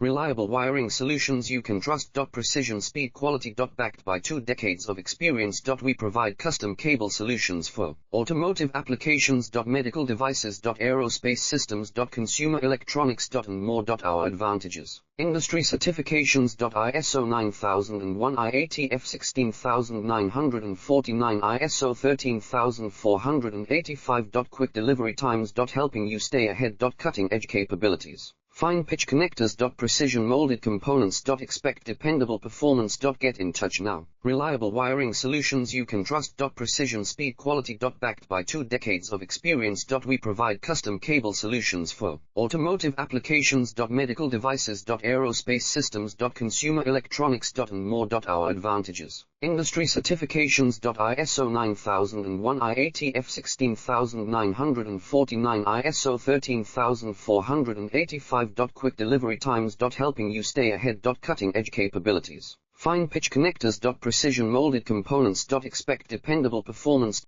Reliable wiring solutions you can trust. Precision speed quality. Backed by 2 decades of experience. We provide custom cable solutions for automotive applications. Medical devices. Aerospace systems. Consumer electronics. And more. Our advantages: industry certifications. ISO 9001, IATF 16949, ISO 13485. Quick delivery times. Helping you stay ahead. Cutting edge capabilities. Fine pitch connectors. Precision molded components. Expect dependable performance. Get in touch now. Reliable wiring solutions you can trust. Precision speed quality. Backed by 2 decades of experience. We provide custom cable solutions for automotive applications. Medical devices. Aerospace systems. Consumer electronics. And more. Our advantages: industry certifications. ISO 9001, IATF 16949, ISO 13485. Quick delivery times. Helping you stay ahead. Cutting edge capabilities. Fine pitch connectors. Precision molded components. Expect dependable performance.